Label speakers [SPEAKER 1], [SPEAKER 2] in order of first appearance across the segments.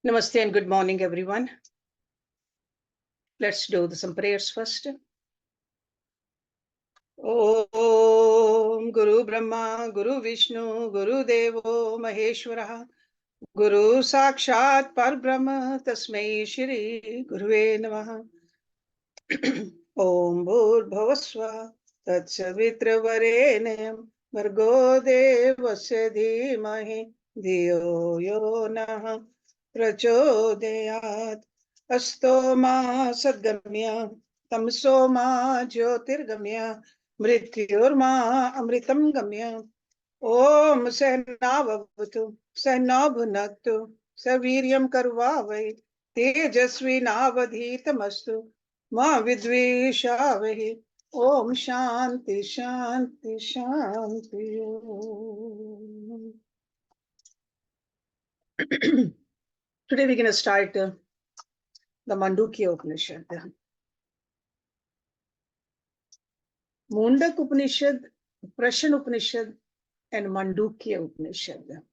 [SPEAKER 1] Namaste and good morning, everyone. Let's do some prayers first. Om Guru Brahma, Guru Vishnu, Guru Devo Maheshwara, Guru Sakshat Parbrahma, Tasmai Shri Guruve Namaha. Om Bhur-bhavaswa, Tatsavitra-varenyam, Bhargo Devasya Dhimahi, Dhiyo Yo Nah Prachodayat. Asto ma sadgamya, tamso ma jyotirgamya, mrityur ma amritam gamya. Om Sahnavavatu, Sahnabhunaktu, Saviryam Karvavai, Tejasvi Navadhitamastu, Ma Vidvishavahi. Om Shanti, Shanti, Shanti. Today we're going to start the Mandukya Upanishad. Mundak Upanishad, Prashan Upanishad, and Mandukya Upanishad.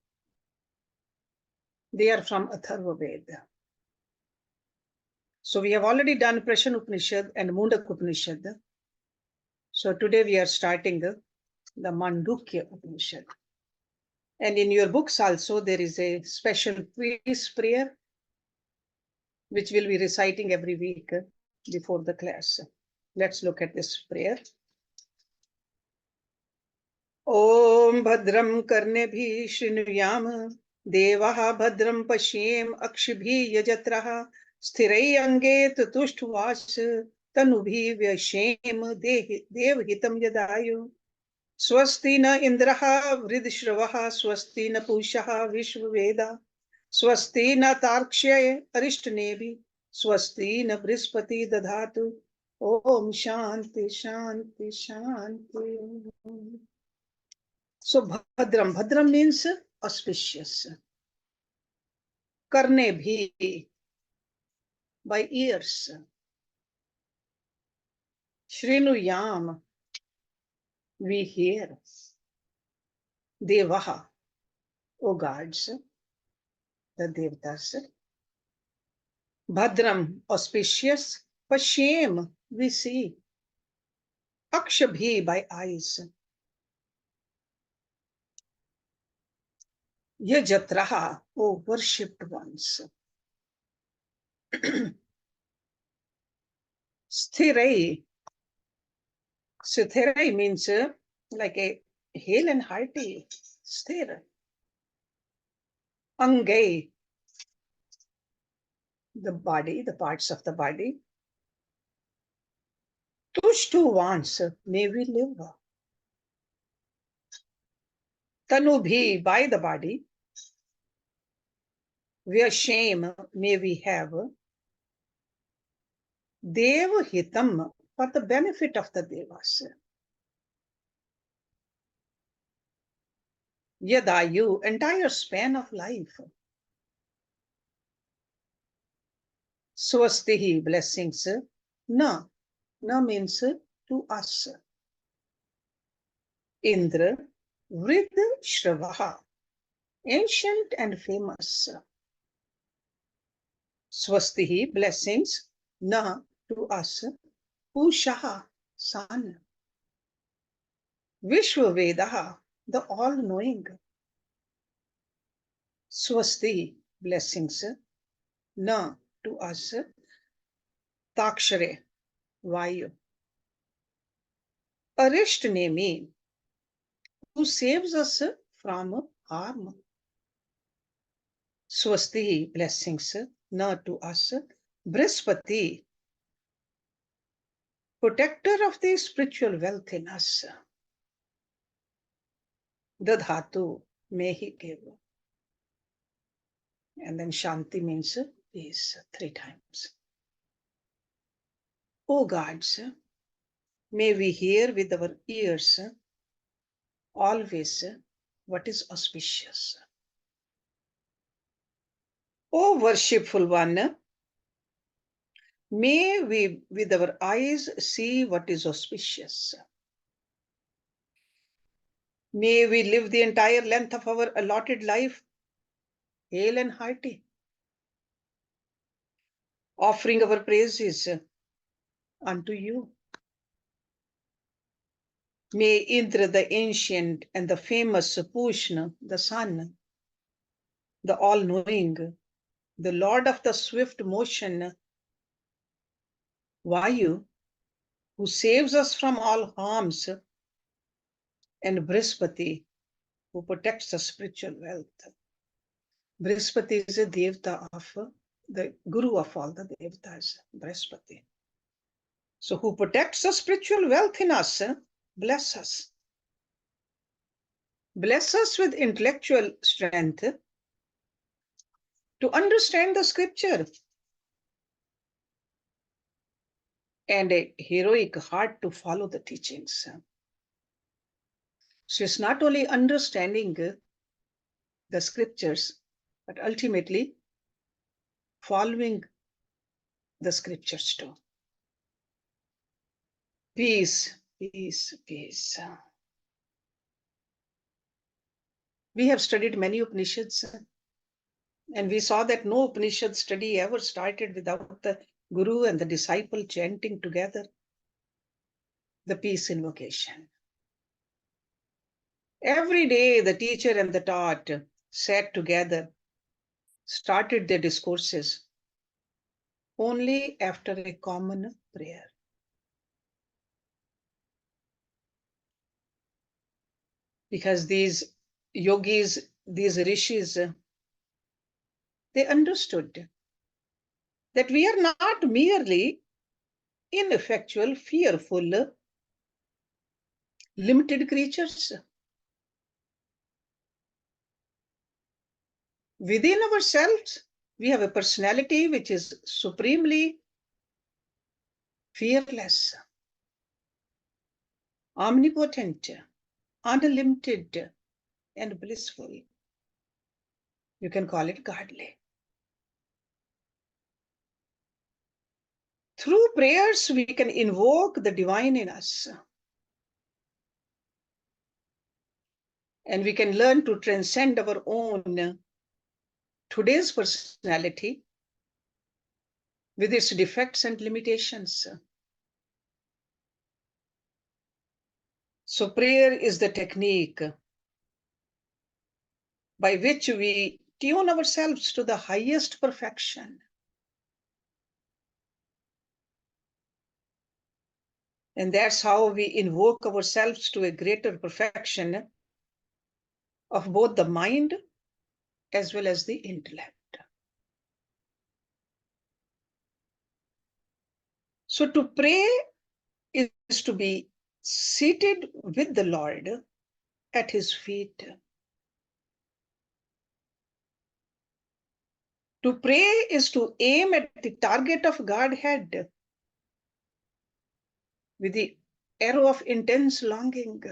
[SPEAKER 1] They are from Atharva Veda. So we have already done Prashan Upanishad and Mundak Upanishad. So today we are starting the Mandukya Upanishad. And in your books also there is a special peace prayer which we'll be reciting every week before the class. Let's look at this prayer. Om Bhadram Karnebhi Srinuyam Devaha Bhadram Pashyem Akshibhi Yajatraha Sthirai Ange Tutushtuvas Tanubhi Vyashem Devhitam Yadayu Swasti na Indraha Vridishravaha Swasti na Pushaha Vishvaveda Swasti na Tarkshay Arishtnebi Swasti na Brispati Dadhatu Om Shanti Shanti Shanti. So Bhadram, Bhadram means auspicious. Karne bhi, by ears. Shrinuyam, we hear. Devaha, O gods, the Devtas. Bhadram, auspicious. Pashyem, we see. Akshabhi, by eyes. Yajatraha, O worshipped ones. Sthirai. Sthirai means like a hale and hearty. Sthira. Angai. The body, the parts of the body. Tushtu wants, may we live. Tanubhi, by the body. Vyasham, may we have. Dev hitam, for the benefit of the devas. Yadayu, entire span of life. Swastihi, blessings. Na, na means to us. Indra, Vrid Shravaha, ancient and famous. Swastihi, blessings. Na, to us. Pushaha, sun. Vishvavedaha, the all-knowing. Swasti, blessings. Na, to us. Takshare, Vayu. Arishtnemi, who saves us from harm. Swasti, blessings. Na, to us. Brihaspati, protector of the spiritual wealth in us. Dadhatu, may he give. And then Shanti means peace 3 times. O gods, may we hear with our ears always what is auspicious. O worshipful one, may we with our eyes see what is auspicious. May we live the entire length of our allotted life hale and hearty. offering our praises unto you. May Indra, the ancient and the famous Pushna, the sun, the all-knowing, the Lord of the swift motion, Vayu, who saves us from all harms, and Brihaspati, who protects the spiritual wealth. Brihaspati is a devta of the guru of all the devtas, Brihaspati. So who protects the spiritual wealth in us, bless us. Bless us with intellectual strength to understand the scripture and a heroic heart to follow the teachings. So it's not only understanding the scriptures, but ultimately following the scriptures too. Peace, peace, peace. We have studied many Upanishads, and we saw that no Upanishad study ever started without the Guru and the disciple chanting together the peace invocation. Every day, the teacher and the taught sat together, started their discourses only after a common prayer. Because these yogis, these rishis, they understood that we are not merely ineffectual, fearful, limited creatures. Within ourselves, we have a personality which is supremely fearless, omnipotent, unlimited, and blissful. You can call it godly. Through prayers, we can invoke the divine in us. And we can learn to transcend our own today's personality with its defects and limitations. So prayer is the technique by which we tune ourselves to the highest perfection. And that's how we invoke ourselves to a greater perfection of both the mind as well as the intellect. So to pray is to be seated with the Lord at his feet. To pray is to aim at the target of Godhead with the arrow of intense longing.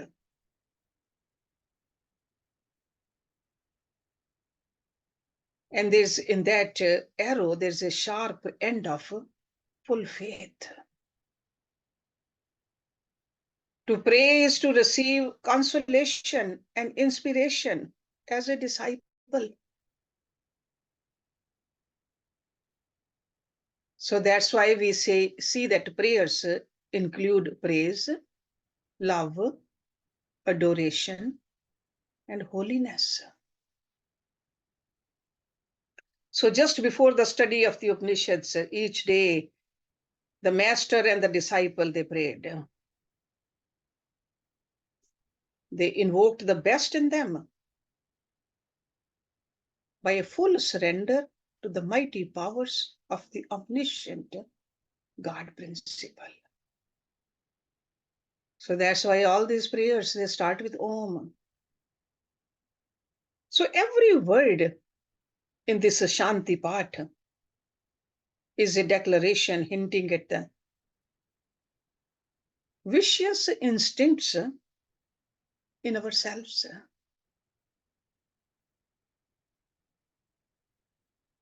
[SPEAKER 1] And there's in that arrow, there's a sharp end of full faith. To pray is to receive consolation and inspiration as a disciple. So that's why we see that prayers include praise, love, adoration, and holiness. So just before the study of the Upanishads, each day, the master and the disciple, they prayed. They invoked the best in them by a full surrender to the mighty powers of the omniscient God principle. So that's why all these prayers, they start with Om. So every word in this Shanti part is a declaration hinting at the vicious instincts in ourselves.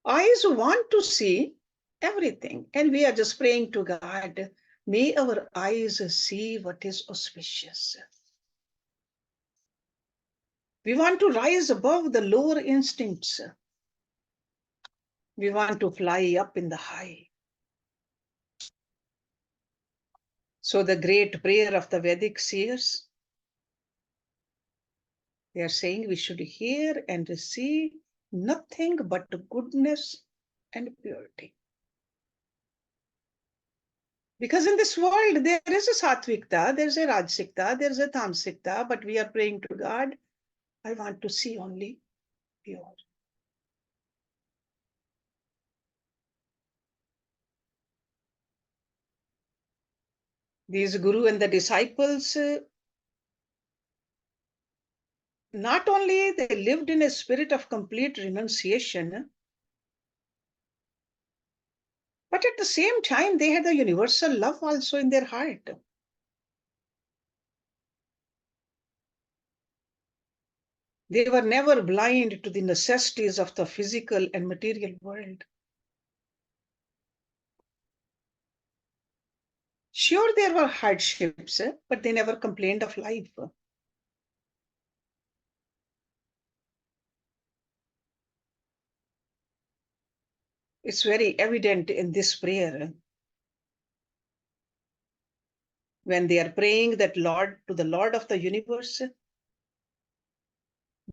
[SPEAKER 1] Eyes want to see everything, and we are just praying to God, may our eyes see what is auspicious. We want to rise above the lower instincts. We want to fly up in the high. So the great prayer of the Vedic seers, they are saying we should hear and receive nothing but goodness and purity. Because in this world, there is a sattvikta, there is a rajasikta, there is a tamsikta, but we are praying to God, I want to see only pure. These guru and the disciples, not only they lived in a spirit of complete renunciation, but at the same time, they had a universal love also in their heart. They were never blind to the necessities of the physical and material world. Sure, there were hardships, but they never complained of life. It's very evident in this prayer when they are praying that Lord, to the Lord of the universe,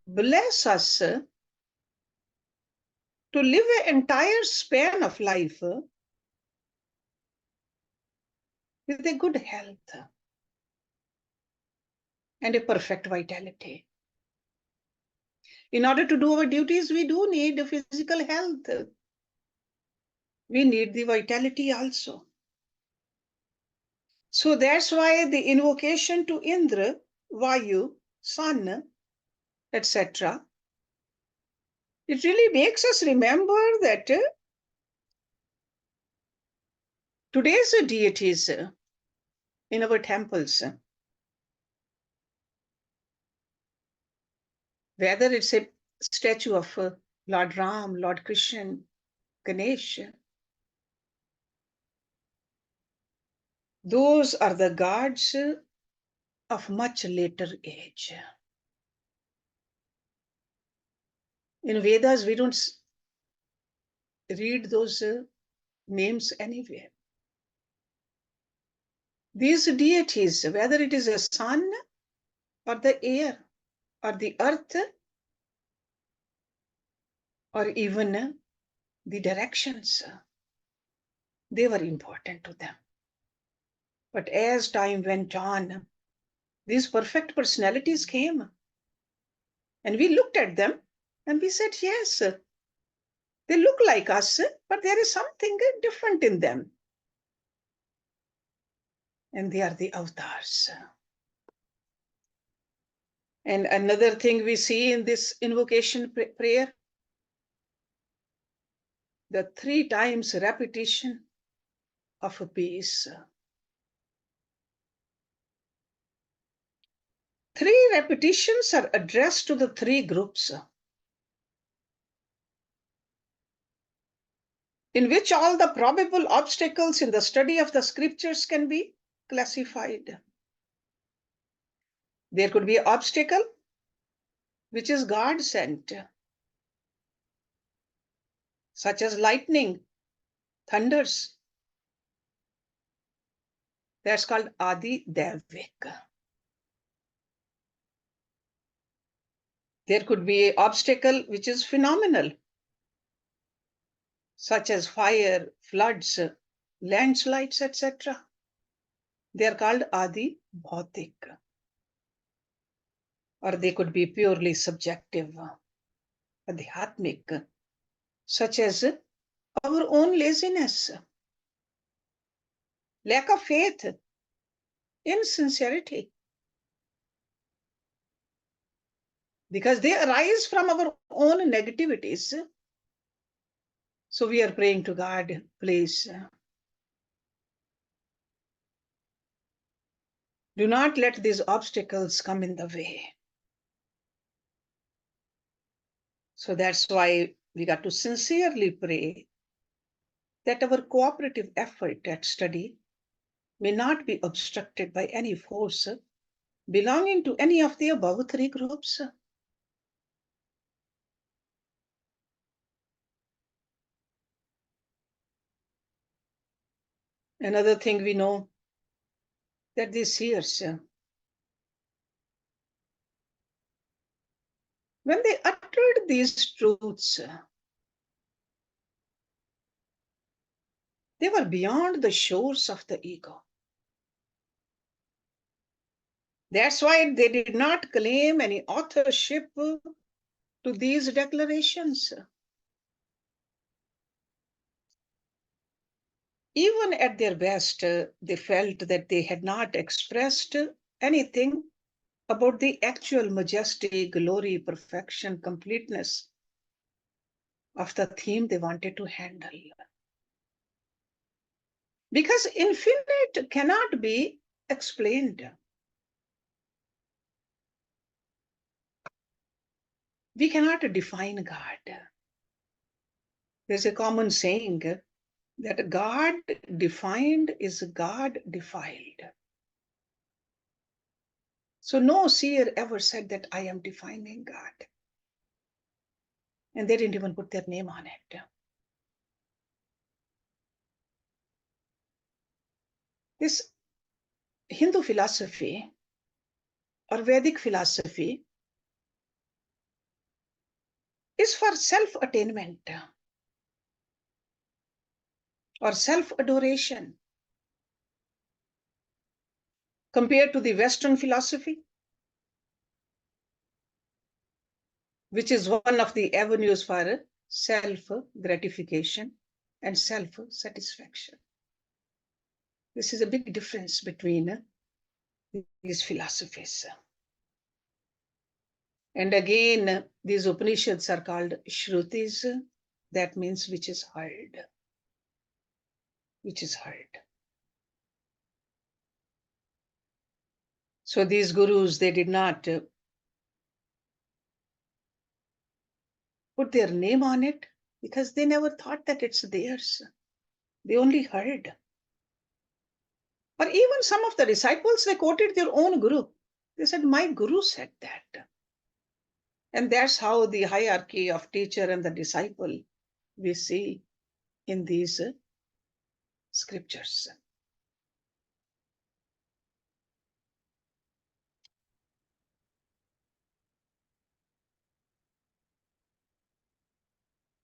[SPEAKER 1] bless us to live an entire span of life with a good health and a perfect vitality. In order to do our duties, we do need physical health. We need the vitality also. So that's why the invocation to Indra, Vayu, Sun, etc., it really makes us remember that today's deities in our temples, whether it's a statue of Lord Ram, Lord Krishna, Ganesh, those are the gods of much later age. In Vedas, we don't read those names anywhere. These deities, whether it is a sun or the air or the earth or even the directions, they were important to them. But as time went on, these perfect personalities came. And we looked at them and we said, yes, they look like us, but there is something different in them. And they are the avatars. And another thing we see in this invocation prayer, the 3 times repetition of a peace. 3 repetitions are addressed to the 3 groups, in which all the probable obstacles in the study of the scriptures can be classified. There could be an obstacle which is God sent, such as lightning, thunders. That's called Adi Devik. There could be an obstacle which is phenomenal, such as fire, floods, landslides, etc. They are called Adi Bhautik. Or they could be purely subjective, adhyatmic, such as our own laziness, lack of faith, insincerity. Because they arise from our own negativities. So we are praying to God, please, do not let these obstacles come in the way. So that's why we got to sincerely pray that our cooperative effort at study may not be obstructed by any force belonging to any of the above 3 groups. Another thing we know that these seers, when they uttered these truths, they were beyond the shores of the ego. That's why they did not claim any authorship to these declarations. Even at their best, they felt that they had not expressed anything about the actual majesty, glory, perfection, completeness of the theme they wanted to handle. Because infinite cannot be explained. We cannot define God. There's a common saying that God defined is God defiled. So no seer ever said that I am defining God. And they didn't even put their name on it. This Hindu philosophy or Vedic philosophy is for self-attainment or self-adoration. Compared to the Western philosophy, which is one of the avenues for self-gratification and self-satisfaction. This is a big difference between these philosophies. And again, these Upanishads are called Shrutis, that means which is heard. Which is heard. So these gurus, they did not put their name on it because they never thought that it's theirs. They only heard. Or even some of the disciples, they quoted their own guru. They said, my guru said that. And that's how the hierarchy of teacher and the disciple we see in these scriptures.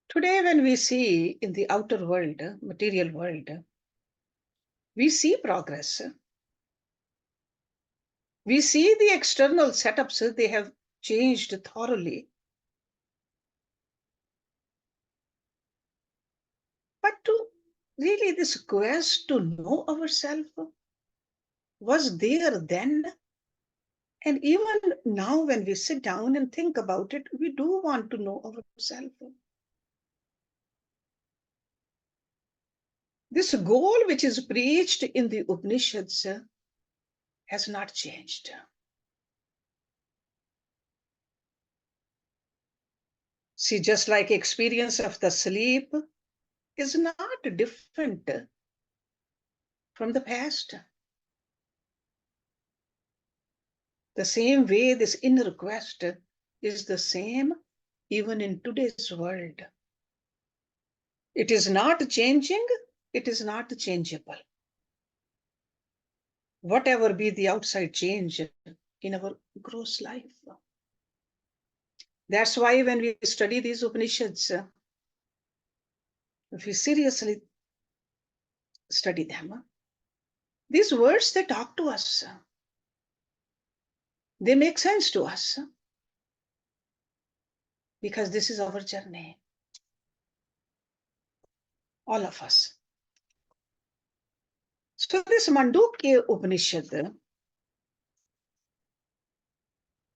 [SPEAKER 1] Today, when we see in the outer world, material world, we see progress. We see the external setups, they have changed thoroughly. But to really this quest to know ourselves was there then. And even now, when we sit down and think about it, we do want to know ourselves. This goal which is preached in the Upanishads has not changed. See, just like experience of the sleep is not different from the past. The same way this inner quest is the same even in today's world. It is not changing, it is not changeable. Whatever be the outside change in our gross life. That's why when we study these Upanishads, if we seriously study them, these words, they talk to us. They make sense to us because this is our journey. All of us. So this Mandukya Upanishad,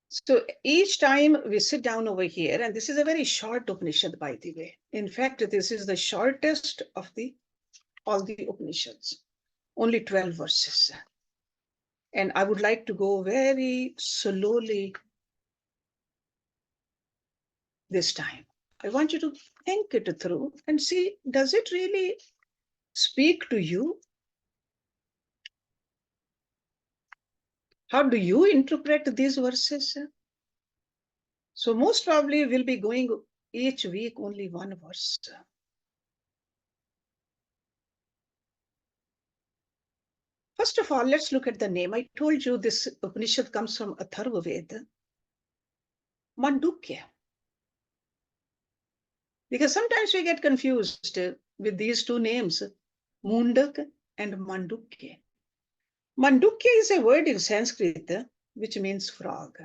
[SPEAKER 1] so each time we sit down over here, and this is a very short Upanishad, by the way. In fact, this is the shortest of all the Upanishads, only 12 verses. And I would like to go very slowly this time. I want you to think it through and see, does it really speak to you? How do you interpret these verses? So most probably we'll be going each week only one verse. First of all, let's look at the name. I told you this Upanishad comes from Atharva Veda. Mandukya. Because sometimes we get confused with these two names, Mundak and Mandukya. Mandukya is a word in Sanskrit which means frog.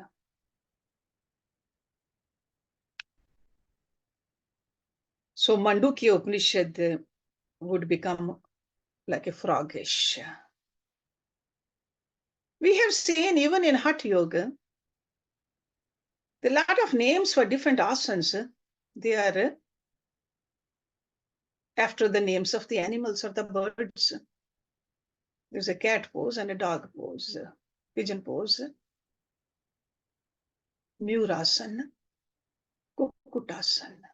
[SPEAKER 1] So Mandukya Upanishad would become like a frogish. We have seen even in Hatha Yoga, the lot of names for different asanas, they are after the names of the animals or the birds. There's a cat pose and a dog pose, pigeon pose, Murasana, Kukutasana.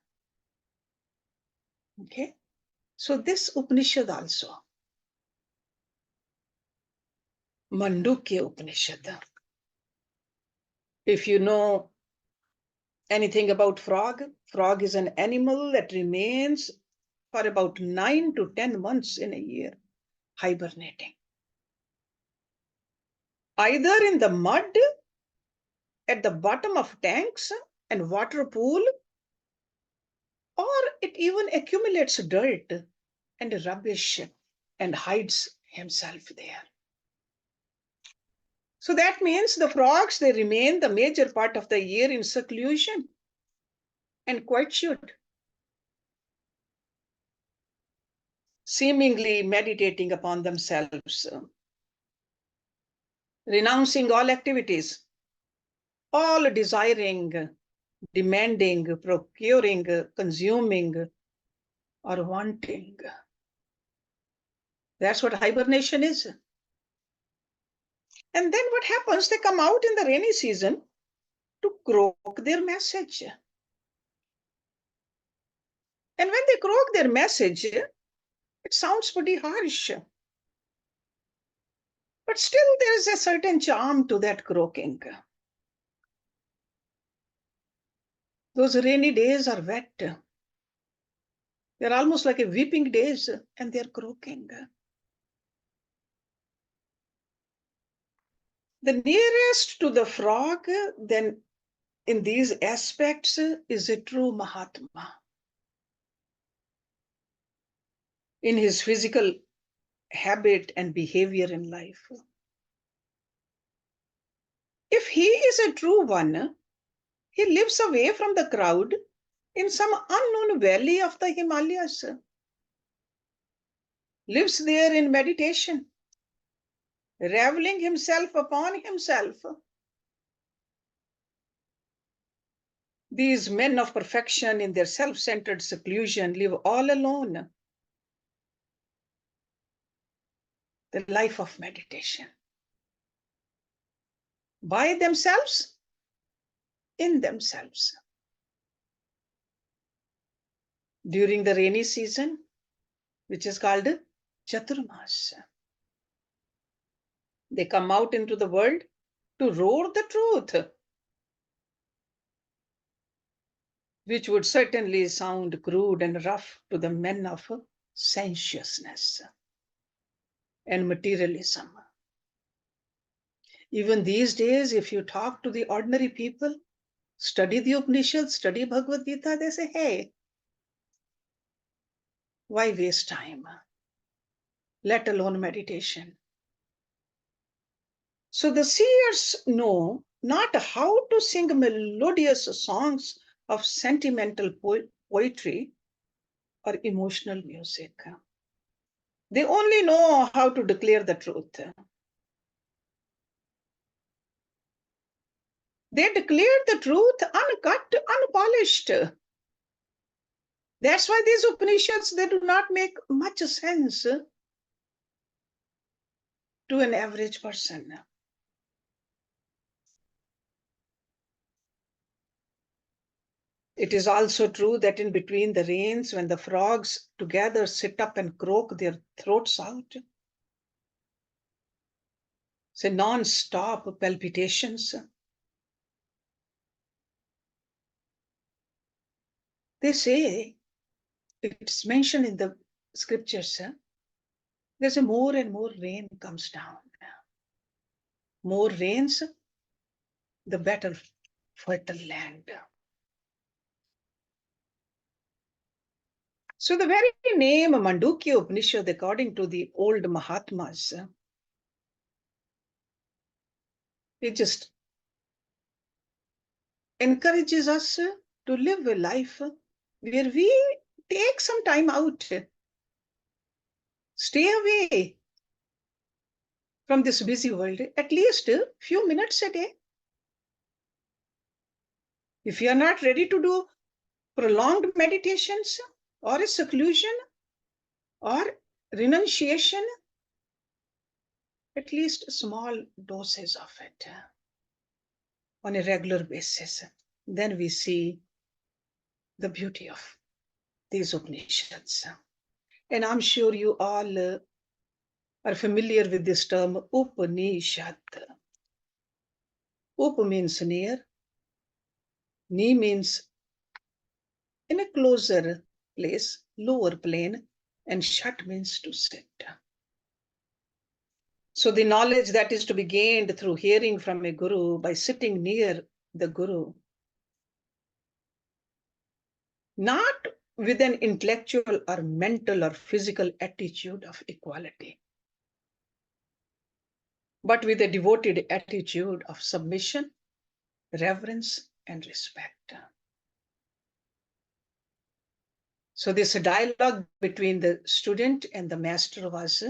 [SPEAKER 1] Okay, so this Upanishad also, Mandukya Upanishad. If you know anything about frog, frog is an animal that remains for about 9 to 10 months in a year, hibernating. Either in the mud, at the bottom of tanks and water pool, or it even accumulates dirt and rubbish and hides himself there. So that means the frogs, they remain the major part of the year in seclusion, and quite should. Seemingly meditating upon themselves, renouncing all activities, all desiring, demanding, procuring, consuming, or wanting. That's what hibernation is. And then what happens? They come out in the rainy season to croak their message. And when they croak their message, it sounds pretty harsh. But still, there is a certain charm to that croaking. Those rainy days are wet. They're almost like a weeping days, and they're croaking. The nearest to the frog, then, in these aspects, is a true Mahatma. In his physical habit and behavior in life. If he is a true one, he lives away from the crowd in some unknown valley of the Himalayas, lives there in meditation, reveling himself upon himself. These men of perfection in their self-centered seclusion live all alone the life of meditation. By themselves, in themselves. During the rainy season, which is called Chaturmas, they come out into the world to roar the truth, which would certainly sound crude and rough to the men of sensuousness and materialism. Even these days, if you talk to the ordinary people, study the Upanishads, study Bhagavad Gita, they say, hey, why waste time? Let alone meditation. So the seers know not how to sing melodious songs of sentimental poetry or emotional music. They only know how to declare the truth. They declare the truth uncut, unpolished. That's why these Upanishads, they do not make much sense to an average person. It is also true that in between the rains, when the frogs together sit up and croak their throats out, say non-stop palpitations, they say, it's mentioned in the scriptures, there's a more and more rain comes down. More rains, the better fertile land. So the very name Mandukya Upanishad, according to the old Mahatmas, it just encourages us to live a life where we take some time out, stay away from this busy world, at least a few minutes a day. If you are not ready to do prolonged meditations or a seclusion or renunciation, at least small doses of it on a regular basis, then we see the beauty of these Upanishads. And I'm sure you all are familiar with this term Upanishad. Up means near, ni means in a closer place, lower plane, and shat means to sit. So the knowledge that is to be gained through hearing from a guru by sitting near the guru, not with an intellectual or mental or physical attitude of equality, but with a devoted attitude of submission, reverence, and respect. So this dialogue between the student and the master was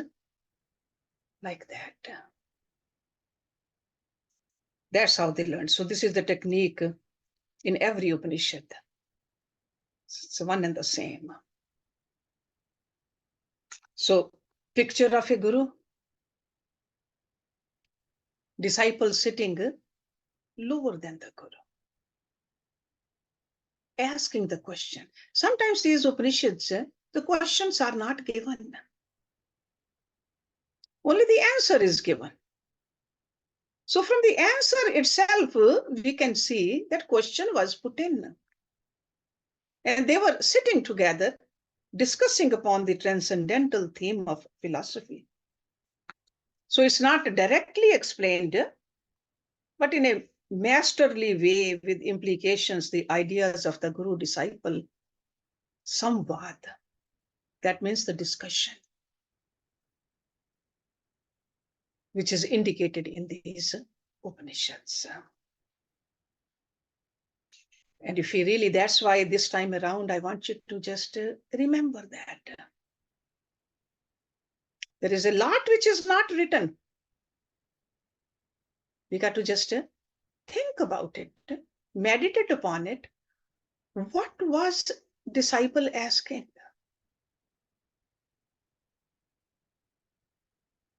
[SPEAKER 1] like that. That's how they learned. So this is the technique in every Upanishad. It's one and the same. So picture of a guru, disciple sitting lower than the guru, asking the question. Sometimes these Upanishads, the questions are not given. Only the answer is given. So from the answer itself, we can see that question was put in. And they were sitting together, discussing upon the transcendental theme of philosophy. So it's not directly explained, but in a masterly way with implications, the ideas of the guru-disciple samvad. That means the discussion, which is indicated in these Upanishads. And if you really, that's why this time around, I want you to just remember that. There is a lot which is not written. We got to just think about it, meditate upon it. What was disciple asking?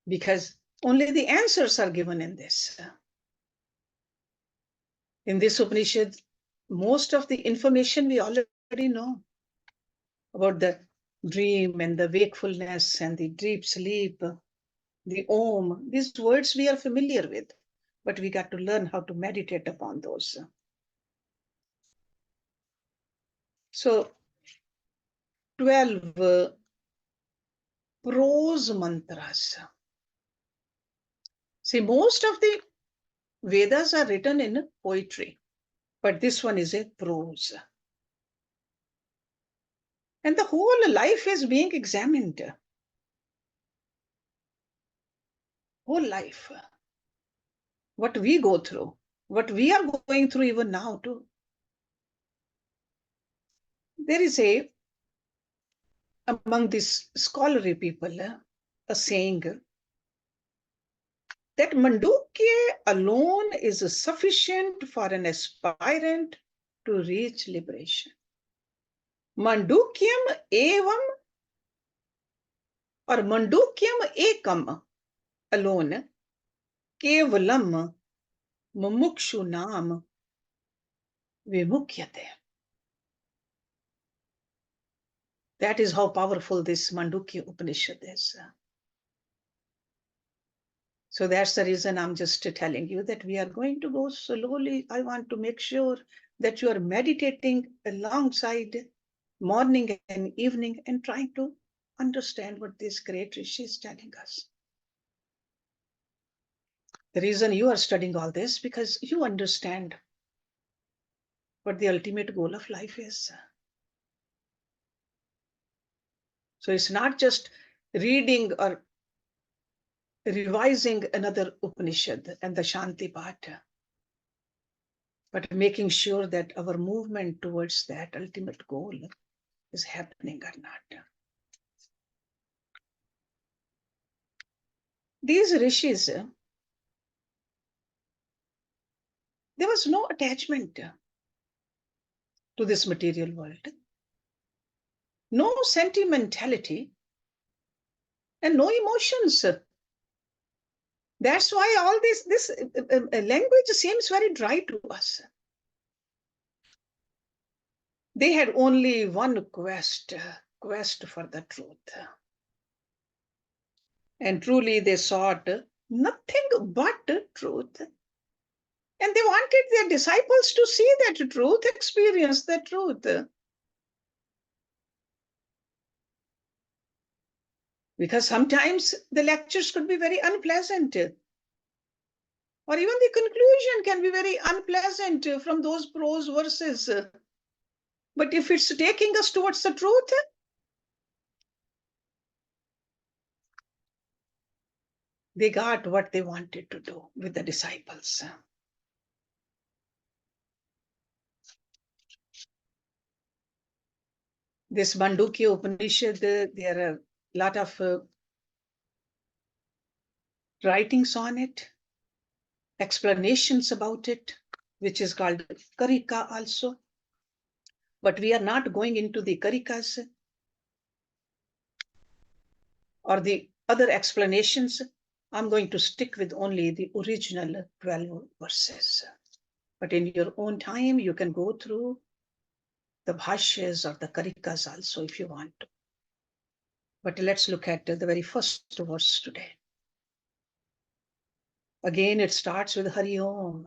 [SPEAKER 1] Because only the answers are given in this. In this Upanishad, most of the information we already know about the dream and the wakefulness and the deep sleep, the Om. These words we are familiar with, but we got to learn how to meditate upon those. So 12 prose mantras. See, most of the Vedas are written in poetry, but this one is a prose. And the whole life is being examined. Whole life. What we go through, what we are going through even now too. There is among these scholarly people, a saying that Mandukya alone is sufficient for an aspirant to reach liberation. Mandukyam evam or Mandukyam ekam alone, kevalam mumukshunam vimukyate. That is how powerful this Mandukya Upanishad is. So that's the reason I'm just telling you that we are going to go slowly. I want to make sure that you are meditating alongside morning and evening and trying to understand what this great Rishi is telling us. The reason you are studying all this, because you understand what the ultimate goal of life is. So it's not just reading or revising another Upanishad and the Shanti part, but making sure that our movement towards that ultimate goal is happening or not. These rishis, there was no attachment to this material world, no sentimentality, and no emotions. That's why all this language seems very dry to us. They had only one quest for the truth. And truly they sought nothing but truth. And they wanted their disciples to see that truth, experience that truth. Because sometimes the lectures could be very unpleasant. Or even the conclusion can be very unpleasant from those prose verses. But if it's taking us towards the truth, they got what they wanted to do with the disciples. This Mandukya Upanishad, there are a lot of writings on it, explanations about it, which is called Karika also. But we are not going into the Karikas or the other explanations. I'm going to stick with only the original 12 verses. But in your own time, you can go through the bhashyas or the Karikas also if you want to. But let's look at the very first verse today. Again, it starts with Hari Om.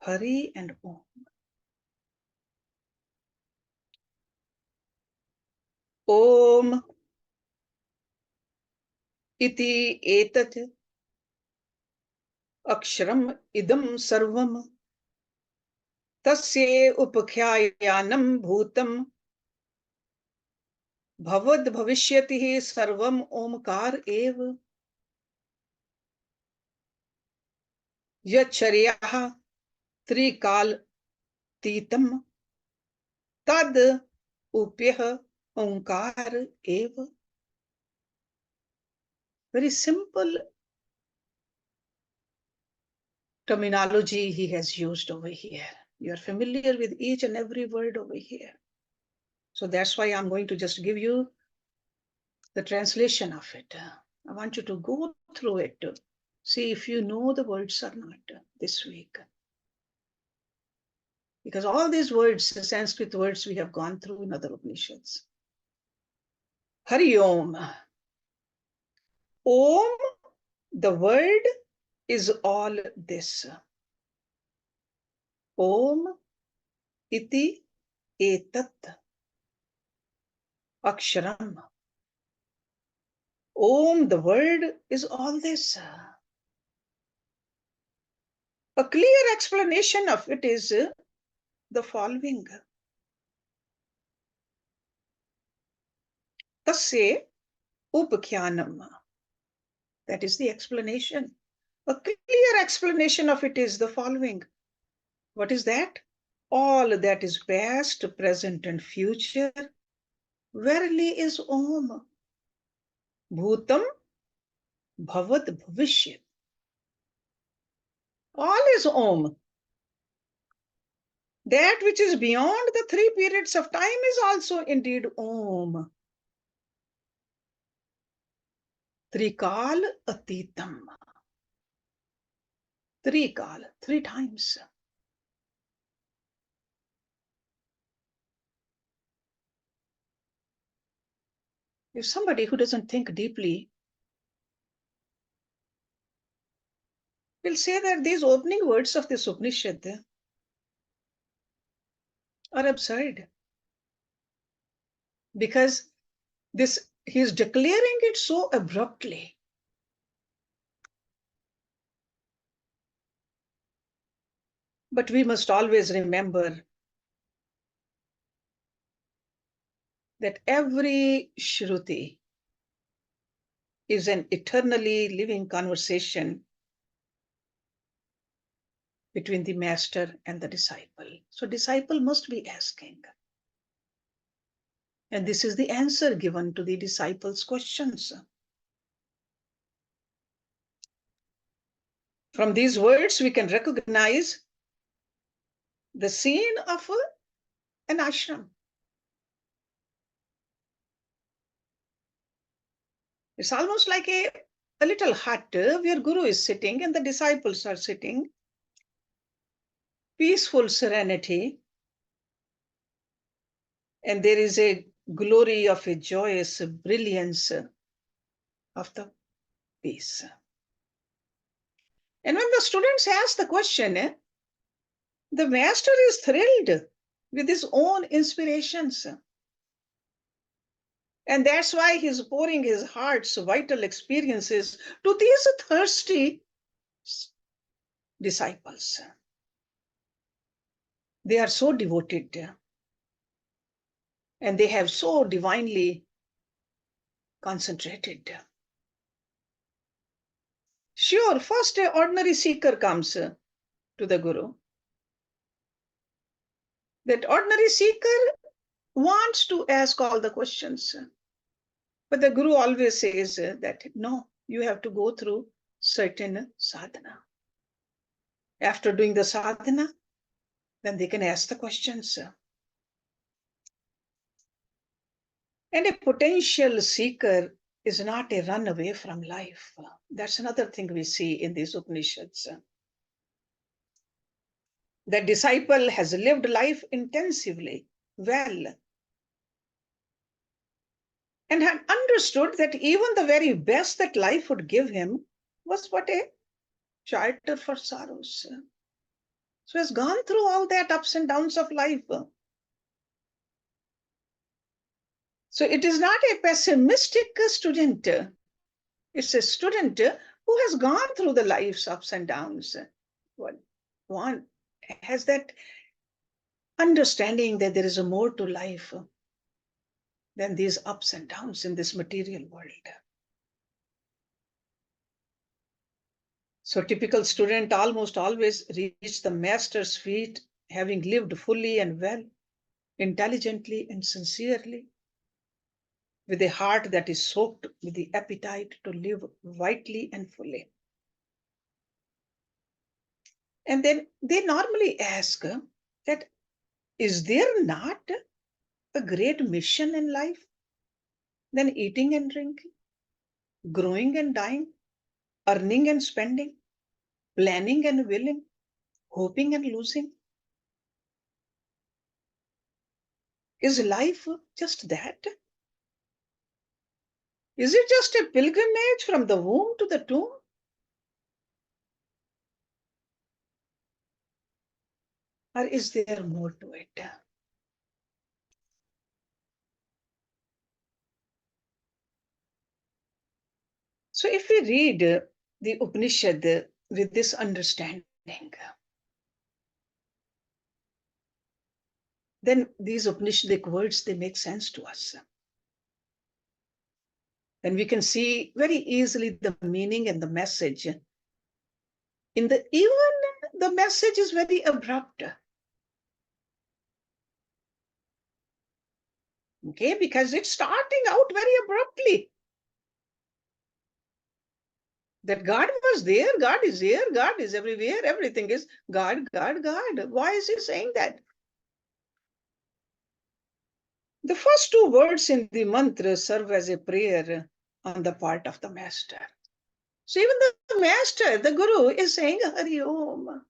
[SPEAKER 1] Hari and Om. Om iti etat aksharam idam sarvam tasye upakhayanam bhutam bhavad bhavishyatihi sarvam omkar ev yacharyaha trikal titam tad upyah omkar ev. Very simple terminology he has used over here. You are familiar with each and every word over here. So that's why I'm going to just give you the translation of it. I want you to go through it to see if you know the words or not this week. Because all these words, the Sanskrit words, we have gone through in other Upanishads. Hari Om. Om, the word is all this. Om iti etat aksharam. Om, the word is all this. A clear explanation of it is the following. Tasye upakyanam. That is the explanation. A clear explanation of it is the following. What is that? All that is past, present, and future verily is Om. Bhutam bhavad bhavishyat. All is Om. That which is beyond the three periods of time is also indeed Om. Trikal atitam. Trikal, three times. If somebody who doesn't think deeply will say that these opening words of this Upanishad are absurd. because he is declaring it so abruptly. But we must always remember that every Shruti is an eternally living conversation between the master and the disciple. So disciple must be asking. And this is the answer given to the disciples' questions. From these words, we can recognize the scene of an ashram. It's almost like a little hut where Guru is sitting and the disciples are sitting. Peaceful serenity. And there is a glory of a joyous brilliance of the peace. And when the students ask the question, the master is thrilled with his own inspirations. And that's why he's pouring his heart's vital experiences to these thirsty disciples. They are so devoted and they have so divinely concentrated. Sure, first an ordinary seeker comes to the Guru. That ordinary seeker wants to ask all the questions. But the Guru always says that, no, you have to go through certain sadhana. After doing the sadhana, then they can ask the questions. And a potential seeker is not a runaway from life. That's another thing we see in these Upanishads. The disciple has lived life intensively, well, and had understood that even the very best that life would give him was but a charter for sorrows. So has gone through all that ups and downs of life. So it is not a pessimistic student. It's a student who has gone through the life's ups and downs. One has that understanding that there is a more to life than these ups and downs in this material world. So typical student almost always reach the master's feet, having lived fully and well, intelligently and sincerely, with a heart that is soaked with the appetite to live vitally and fully. And then they normally ask that, is there not a great mission in life than eating and drinking, growing and dying, earning and spending, planning and willing, hoping and losing? Is life just that? Is it just a pilgrimage from the womb to the tomb? Or is there more to it? So if we read the Upanishad with this understanding, then these Upanishadic words, they make sense to us. Then we can see very easily the meaning and the message. Even the message is very abrupt. Okay, because it's starting out very abruptly. That God was there, God is here, God is everywhere, everything is God, God, God. Why is he saying that? The first two words in the mantra serve as a prayer on the part of the master. So even the master, the Guru, is saying Hari Om.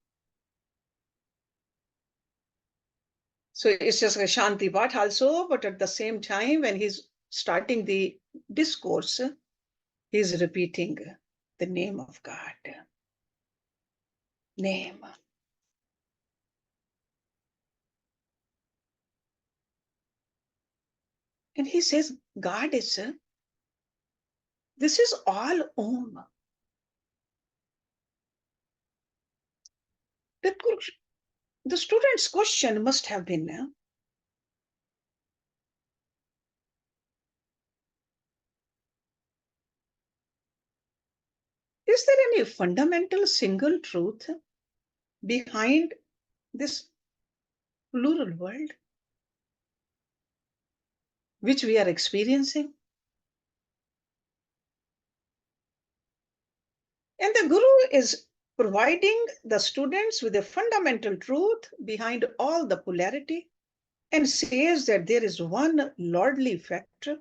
[SPEAKER 1] So it's just a Shanti part also, but at the same time, when he's starting the discourse, he's repeating the name of God. Name. And he says, God is, this is all Om. The student's question must have been, is there any fundamental single truth behind this plural world which we are experiencing? And the Guru is providing the students with a fundamental truth behind all the polarity and says that there is one lordly factor,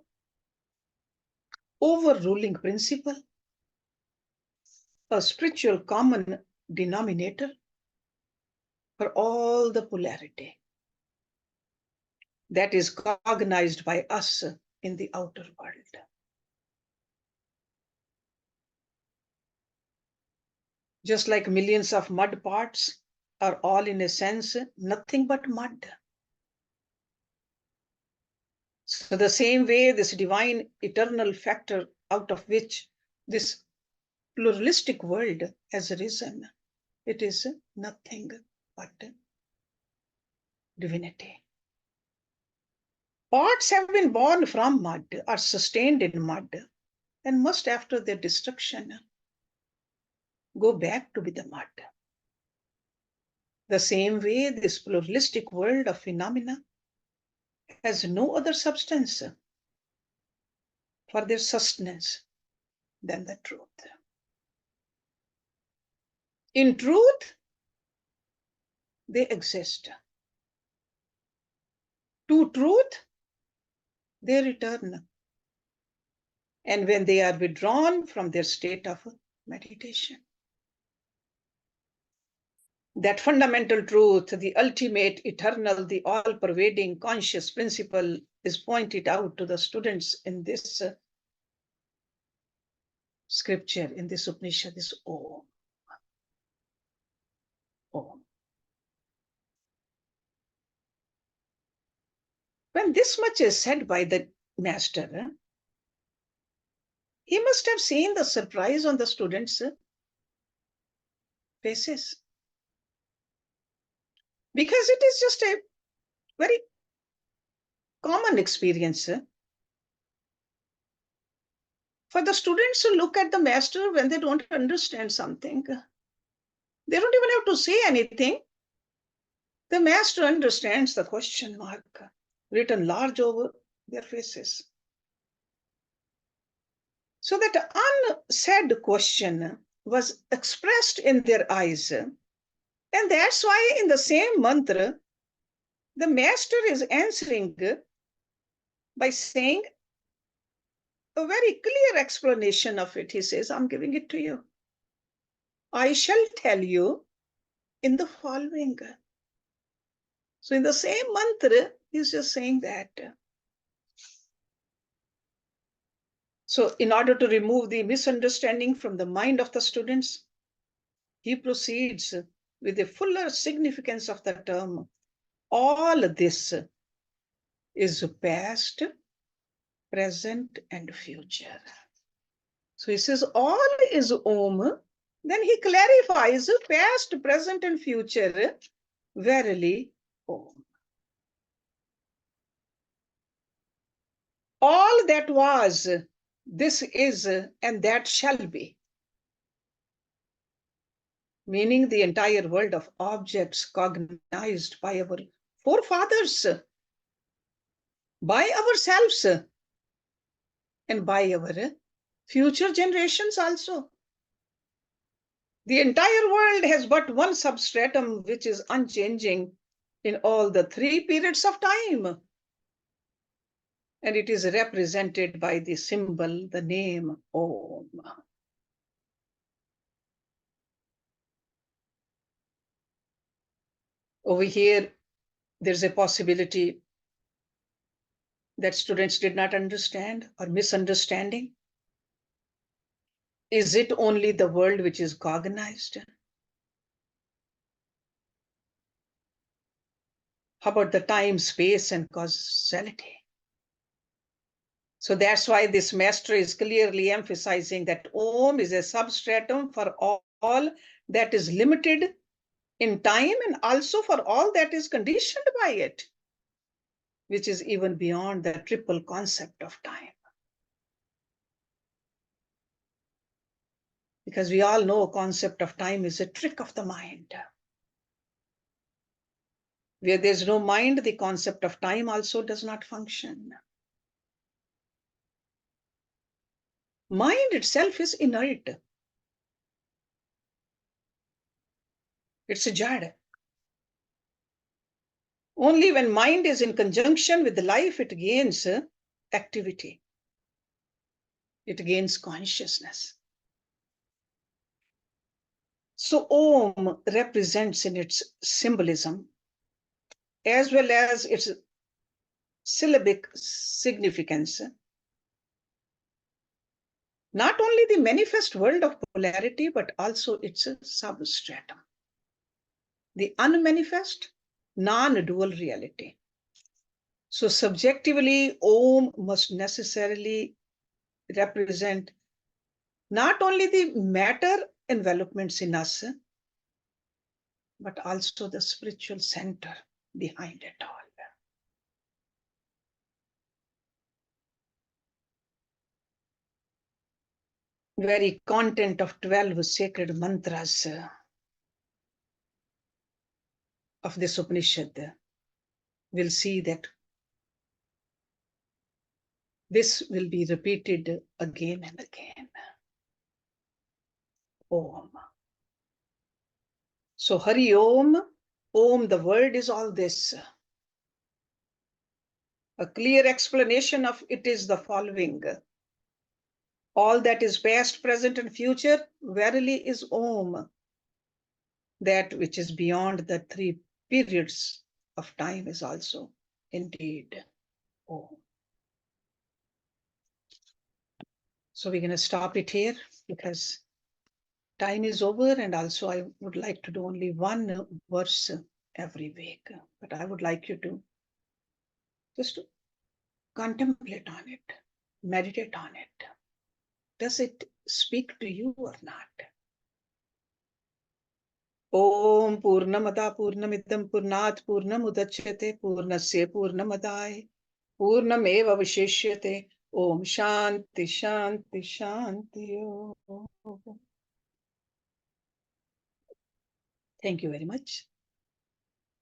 [SPEAKER 1] overruling principle, a spiritual common denominator for all the polarity that is cognized by us in the outer world. Just like millions of mud parts are all in a sense nothing but mud. So the same way this divine eternal factor out of which this pluralistic world has arisen, it is nothing but divinity. Parts have been born from mud, are sustained in mud, and must after their destruction go back to be the mud. The same way this pluralistic world of phenomena has no other substance for their sustenance than the truth. In truth, they exist. To truth, they return. And when they are withdrawn from their state of meditation, that fundamental truth, the ultimate, eternal, the all-pervading conscious principle is pointed out to the students in this scripture, in this Upanishad, is Om. Om. When this much is said by the master, he must have seen the surprise on the students' faces. Because it is just a very common experience for the students to look at the master when they don't understand something. They don't even have to say anything. The master understands the question mark written large over their faces. So that unsaid question was expressed in their eyes. And that's why in the same mantra, the master is answering by saying a very clear explanation of it. He says, I'm giving it to you. I shall tell you in the following. So in the same mantra, he's just saying that. So in order to remove the misunderstanding from the mind of the students, he proceeds with the fuller significance of the term. All this is past, present, and future. So he says all is Om. Then he clarifies past, present, and future. Verily, Om. All that was, this is, and that shall be. Meaning the entire world of objects cognized by our forefathers, by ourselves, and by our future generations also. The entire world has but one substratum which is unchanging in all the three periods of time. And it is represented by the symbol, the name Om. Over here, there's a possibility that students did not understand or misunderstanding. Is it only the world which is cognized? How about the time, space, and causality? So that's why this master is clearly emphasizing that Om is a substratum for all that is limited in time and also for all that is conditioned by it, which is even beyond the triple concept of time. Because we all know concept of time is a trick of the mind. Where there's no mind, the concept of time also does not function. Mind itself is inert. It's a jad. Only when mind is in conjunction with the life, it gains activity. It gains consciousness. So Om represents in its symbolism, as well as its syllabic significance, not only the manifest world of polarity, but also its substratum, the unmanifest, non-dual reality. So subjectively, Om must necessarily represent not only the matter envelopments in us, but also the spiritual center behind it all. Very content of 12 sacred mantras of this Upanishad, we'll see that this will be repeated again and again. Om. So Hari Om, Om, the word is all this. A clear explanation of it is the following. All that is past, present, and future, verily is Om. That which is beyond the three periods of time is also indeed Om. So we're going to stop it here because time is over, and also I would like to do only one verse every week. But I would like you to just contemplate on it, meditate on it. Does it speak to you or not? Om Purnamada Purnamidam Purnat Purnamudachyate Purnasya Purnamadaya Purnameva Vishishyate. Om Shanti Shanti Shanti. Thank you very much.